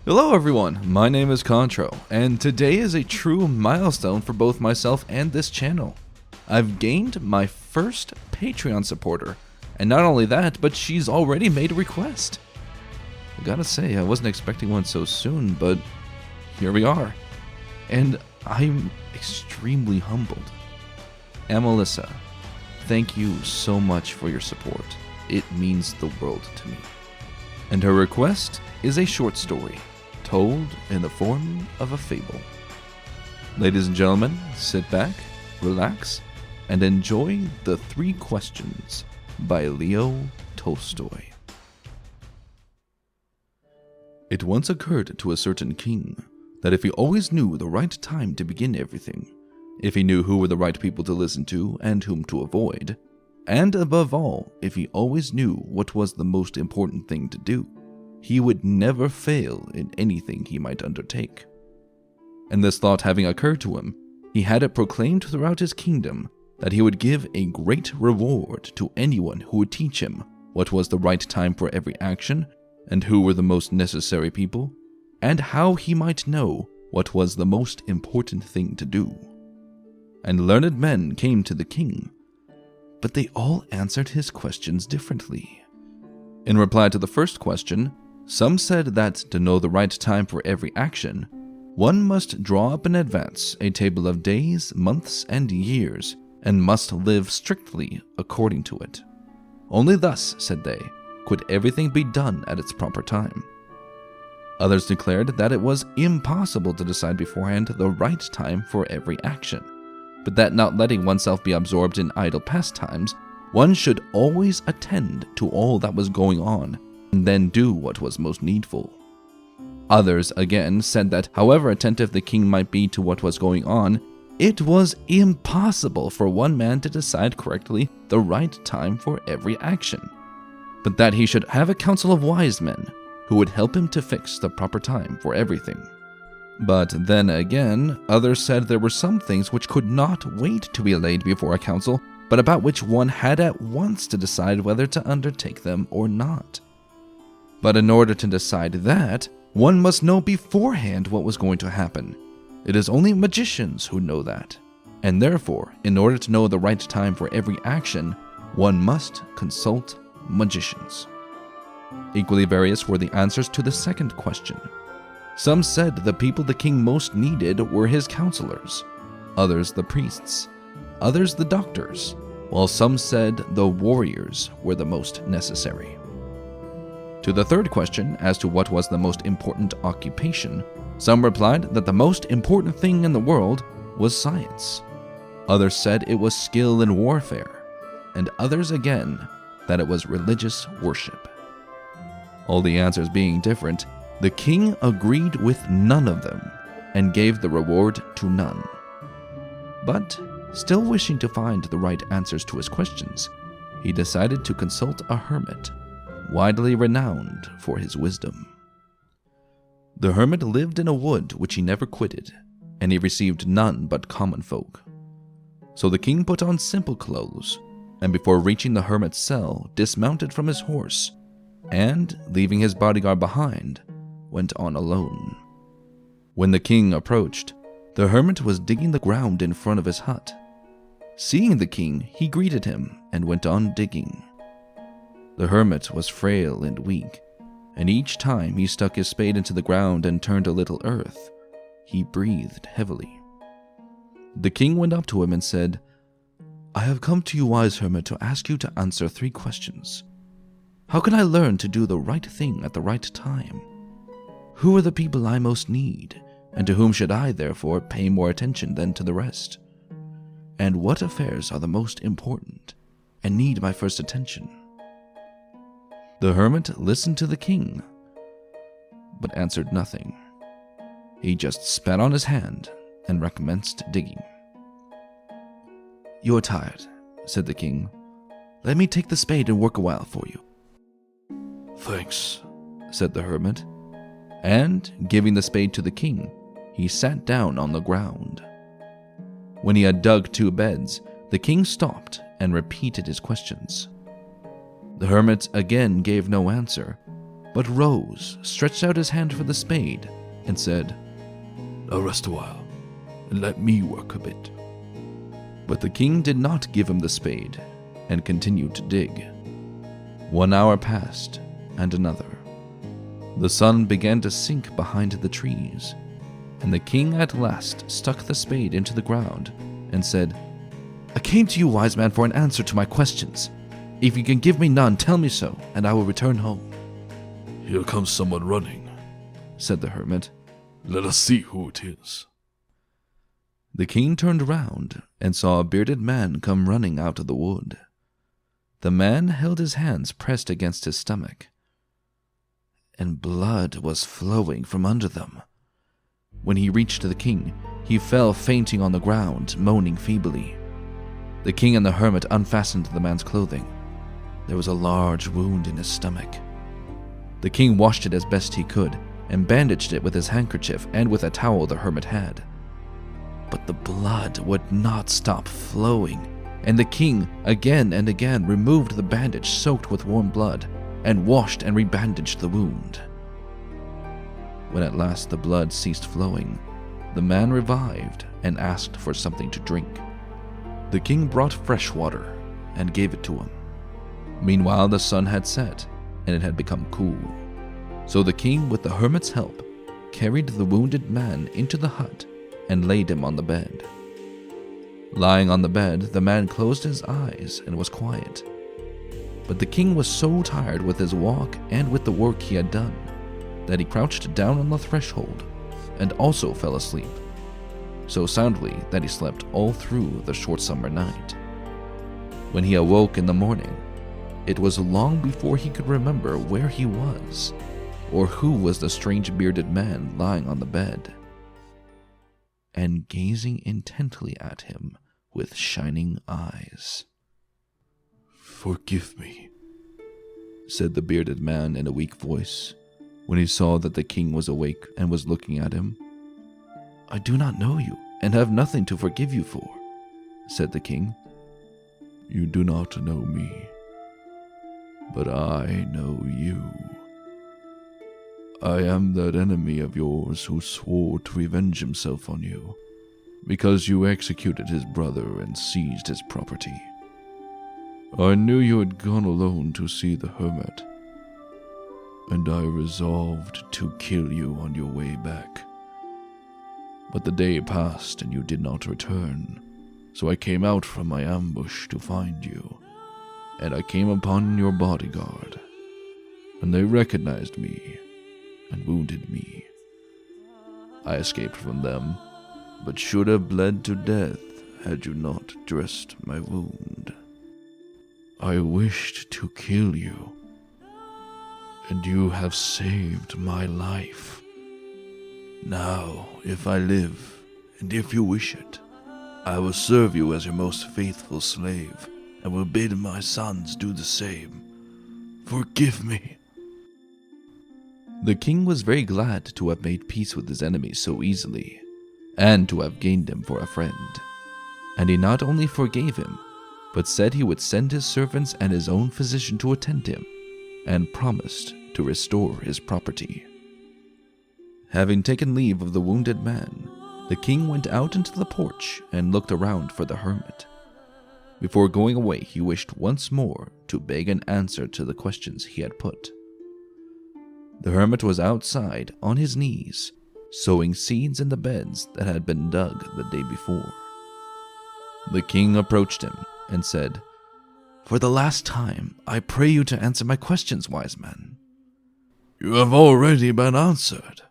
Hello everyone, my name is Contro, and today is a true milestone for both myself and this channel. I've gained my first Patreon supporter, and not only that, but she's already made a request. I gotta say, I wasn't expecting one so soon, but here we are. And I'm extremely humbled. Amelissa, thank you so much for your support. It means the world to me. And her request is a short story, told in the form of a fable. Ladies and gentlemen, sit back, relax, and enjoy The 3 Questions by Leo Tolstoy. It once occurred to a certain king that if he always knew the right time to begin everything, if he knew who were the right people to listen to and whom to avoid, and above all, if he always knew what was the most important thing to do, he would never fail in anything he might undertake. And this thought having occurred to him, he had it proclaimed throughout his kingdom that he would give a great reward to anyone who would teach him what was the right time for every action, and who were the most necessary people, and how he might know what was the most important thing to do. And learned men came to the king, but they all answered his questions differently. In reply to the first question, some said that to know the right time for every action, one must draw up in advance a table of days, months, and years, and must live strictly according to it. Only thus, said they, could everything be done at its proper time. Others declared that it was impossible to decide beforehand the right time for every action, but that not letting oneself be absorbed in idle pastimes, one should always attend to all that was going on, and then do what was most needful. Others, again, said that however attentive the king might be to what was going on, it was impossible for one man to decide correctly the right time for every action, but that he should have a council of wise men who would help him to fix the proper time for everything. But then again, others said there were some things which could not wait to be laid before a council, but about which one had at once to decide whether to undertake them or not. But in order to decide that, one must know beforehand what was going to happen. It is only magicians who know that, and therefore, in order to know the right time for every action, one must consult magicians. Equally various were the answers to the second question. Some said the people the king most needed were his counselors, others the priests, others the doctors, while some said the warriors were the most necessary. To the third question as to what was the most important occupation, some replied that the most important thing in the world was science. Others said it was skill in warfare, and others again that it was religious worship. All the answers being different, the king agreed with none of them and gave the reward to none. But, still wishing to find the right answers to his questions, he decided to consult a hermit, widely renowned for his wisdom. The hermit lived in a wood which he never quitted, and he received none but common folk. So the king put on simple clothes, and before reaching the hermit's cell, dismounted from his horse, and, leaving his bodyguard behind, went on alone. When the king approached, the hermit was digging the ground in front of his hut. Seeing the king, he greeted him and went on digging. The hermit was frail and weak, and each time he stuck his spade into the ground and turned a little earth, he breathed heavily. The king went up to him and said, "I have come to you, wise hermit, to ask you to answer 3 questions. How can I learn to do the right thing at the right time? Who are the people I most need, and to whom should I, therefore, pay more attention than to the rest? And what affairs are the most important, and need my first attention?" The hermit listened to the king, but answered nothing. He just spat on his hand and recommenced digging. "You are tired," said the king. "Let me take the spade and work a while for you." "Thanks," said the hermit, and, giving the spade to the king, he sat down on the ground. When he had dug 2 beds, the king stopped and repeated his questions. The hermit again gave no answer, but rose, stretched out his hand for the spade, and said, "Now rest a while, and let me work a bit." But the king did not give him the spade, and continued to dig. 1 hour passed, and another. The sun began to sink behind the trees, and the king at last stuck the spade into the ground and said, "I came to you, wise man, for an answer to my questions. If you can give me none, tell me so, and I will return home." "Here comes someone running," said the hermit. "Let us see who it is." The king turned round and saw a bearded man come running out of the wood. The man held his hands pressed against his stomach, and blood was flowing from under them. When he reached the king, he fell fainting on the ground, moaning feebly. The king and the hermit unfastened the man's clothing. There was a large wound in his stomach. The king washed it as best he could, and bandaged it with his handkerchief and with a towel the hermit had. But the blood would not stop flowing, and the king again and again removed the bandage soaked with warm blood, and washed and rebandaged the wound. When at last the blood ceased flowing, the man revived and asked for something to drink. The king brought fresh water and gave it to him. Meanwhile the sun had set, and it had become cool. So the king, with the hermit's help, carried the wounded man into the hut and laid him on the bed. Lying on the bed, the man closed his eyes and was quiet. But the king was so tired with his walk and with the work he had done that he crouched down on the threshold and also fell asleep, so soundly that he slept all through the short summer night. When he awoke in the morning, it was long before he could remember where he was, or who was the strange bearded man lying on the bed and gazing intently at him with shining eyes. "Forgive me," said the bearded man in a weak voice, when he saw that the king was awake and was looking at him. "I do not know you, and have nothing to forgive you for," said the king. "You do not know me, but I know you. I am that enemy of yours who swore to revenge himself on you, because you executed his brother and seized his property. I knew you had gone alone to see the hermit, and I resolved to kill you on your way back. But the day passed and you did not return, so I came out from my ambush to find you, and I came upon your bodyguard, and they recognized me and wounded me. I escaped from them, but should have bled to death had you not dressed my wound. I wished to kill you, and you have saved my life. Now, if I live, and if you wish it, I will serve you as your most faithful slave, and will bid my sons do the same. Forgive me." The king was very glad to have made peace with his enemy so easily, and to have gained him for a friend. And he not only forgave him, but said he would send his servants and his own physician to attend him, and promised to restore his property. Having taken leave of the wounded man, the king went out into the porch and looked around for the hermit. Before going away, he wished once more to beg an answer to the questions he had put. The hermit was outside on his knees, sowing seeds in the beds that had been dug the day before. The king approached him and said, "For the last time, I pray you to answer my questions, wise man." "You have already been answered,"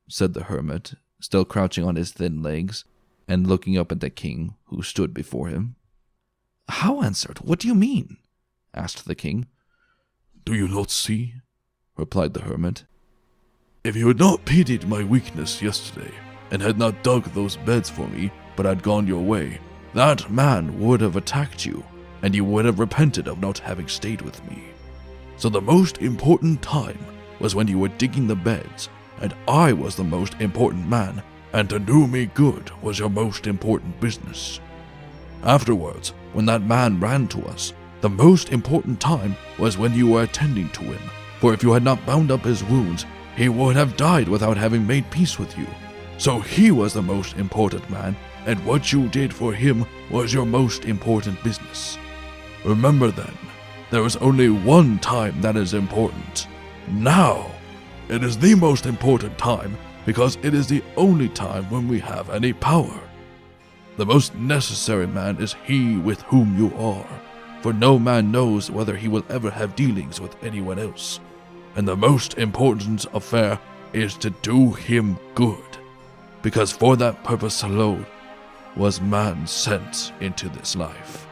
said the hermit, still crouching on his thin legs and looking up at the king who stood before him. "How answered? What do you mean?" asked the king. "Do you not see?" replied the hermit. "If you had not pitied my weakness yesterday, and had not dug those beds for me, but had gone your way, that man would have attacked you, and you would have repented of not having stayed with me. So the most important time was when you were digging the beds, and I was the most important man, and to do me good was your most important business. Afterwards, when that man ran to us, the most important time was when you were attending to him, For if you had not bound up his wounds, he would have died without having made peace with you. So he was the most important man, and what you did for him was your most important business. Remember then, there is only one time that is important. Now! It is the most important time because it is the only time when we have any power. The most necessary man is he with whom you are, for no man knows whether he will ever have dealings with anyone else. And the most important affair is to do him good, because for that purpose alone was man sent into this life.